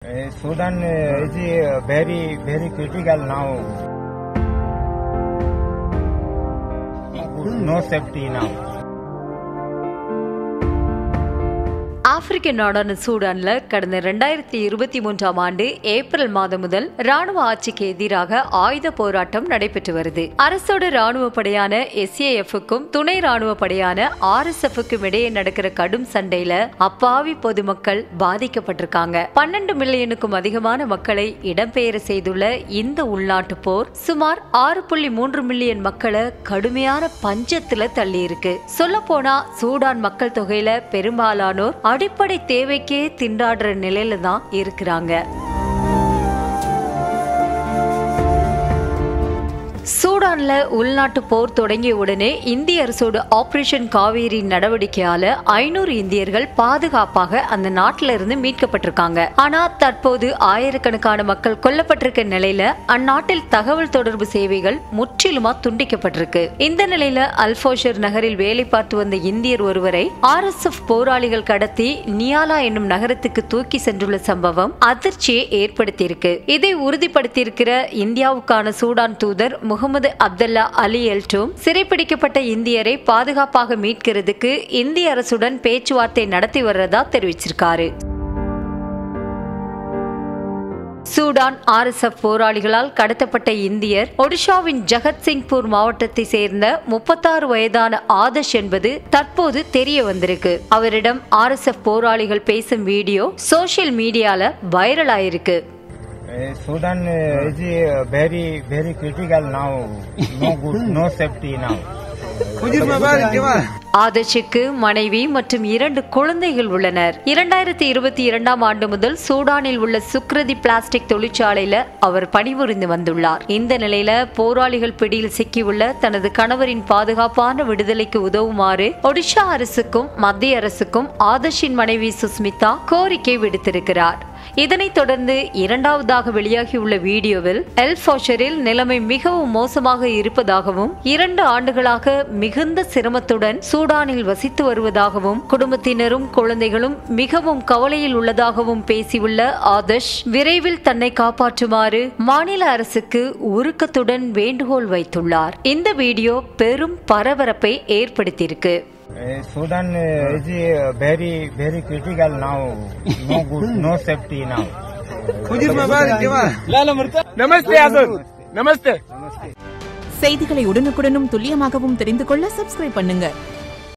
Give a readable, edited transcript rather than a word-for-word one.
Sudan is very critical now. No safety now. ஆப்பிரிக்க நாடான சூடான்ல கடந்த 2023ஆம் ஆண்டு ஏப்ரல் மாதம் முதல் ராணுவ ஆட்சிக்கு எதிராக ஆயுத போராட்டம் நடைபெற்று வருது. அரசோட ராணுவ படையான SAF-க்கும் துணை ராணுவ படையான RSF-க்கும் இடையே நடக்கிற கடும் சண்டையில அப்பாவி பொதுமக்கள் பாதிக்கப்பட்டிருக்காங்க. 12 மில்லியனுக்கும் அதிகமான மக்களை இடம்பெயர செய்துள்ள இந்த உள்நாட்டு போர் சுமார் 6.3 மில்லியன் மக்களை கடுமையான பஞ்சத்துல தள்ளி இருக்கு. சொல்ல போனா சூடான் மக்கள் தொகையில பெரும்பாலானோர் அடிப்படை தேவைக்கே திண்டாடுற நிலையில தான் இருக்கிறாங்க. சூடான்ல உள்நாட்டு போர் தொடங்கிய உடனே இந்திய அரசோட ஆபரேஷன் காவேரி நடவடிக்கையால 500 இந்தியர்கள் பாதுகாப்பாக அந்த நாட்டில இருந்து மீட்கப்பட்டிருக்காங்க. ஆனா தற்போது ஆயிரக்கணக்கான மக்கள் கொல்லப்பட்டிருக்க நிலையில அந்நாட்டில் தகவல் தொடர்பு சேவைகள் முற்றிலுமா துண்டிக்கப்பட்டிருக்கு. இந்த நிலையில அல்போஷர் நகரில் வேலை பார்த்து வந்த இந்தியர் ஒருவரை RSF போராளிகள் கடத்தி நியாலா என்னும் நகரத்துக்கு தூக்கி சென்றுள்ள சம்பவம் அதிர்ச்சியை ஏற்படுத்தியிருக்கு. இதை உறுதிப்படுத்தியிருக்கிற இந்தியாவுக்கான சூடான் தூதர் முகமது அப்துல்லா அலி எல்டோம் சிறைப்பிடிக்கப்பட்ட இந்தியரை பாதுகாப்பாக மீட்கிறதுக்கு இந்திய அரசுடன் பேச்சுவார்த்தை நடத்தி வர்றதா தெரிவிச்சிருக்காரு. சூடான் RSF போராளிகளால் கடத்தப்பட்ட இந்தியர் ஒடிஷாவின் ஜகத்சிங்பூர் மாவட்டத்தை சேர்ந்த 36 வயதான ஆதர்ஷ் என்பது தற்போது தெரிய வந்திருக்கு. அவரிடம் RSF போராளிகள் பேசும் வீடியோ சோசியல் மீடியால வைரல் ஆயிருக்கு. Sudan is very critical now. No good, no safety now. ஆதர்ஷுக்கு மனைவி மற்றும் 2 குழந்தைகள் உள்ளனர். 2022ஆம் ஆண்டு முதல் சூடானில் உள்ள சுக்ரதி பிளாஸ்டிக் தொழிற்சாலையில அவர் பணிபுரிந்து வந்துள்ளார். இந்த நிலையில போராளிகள் பிடியில் சிக்கியுள்ள தனது கணவரின் பாதுகாப்பான விடுதலைக்கு உதவுமாறு ஒடிஷா அரசுக்கும் மத்திய அரசுக்கும் ஆதர்ஷின் மனைவி சுஸ்மிதா கோரிக்கை விடுத்திருக்கிறார். இதனைத் தொடர்ந்து இரண்டாவதாக வெளியாகியுள்ள வீடியோவில் அல்போஷரில் நிலைமை மிகவும் மோசமாக இருப்பதாகவும் 2 ஆண்டுகளாக மிகுந்த சிரமத்துடன் சூடானில் வசித்து வருவதாகவும் குடும்பத்தினரும் குழந்தைகளும் மிகவும் கவலையில் உள்ளதாகவும் பேசியுள்ள ஆதர்ஷ் விரைவில் தன்னை காப்பாற்றுமாறு மாநில அரசுக்கு உருக்கத்துடன் வேண்டுகோள் வைத்துள்ளார். இந்த வீடியோ பெரும் பரபரப்பை ஏற்படுத்தியிருக்கு. Sudan is very critical now. No good, no safety now. செய்திகளை உடனுக்குடனும் துல்லியமாகவும் தெரிந்து கொள்ள சப்ஸ்கிரைப் பண்ணுங்க.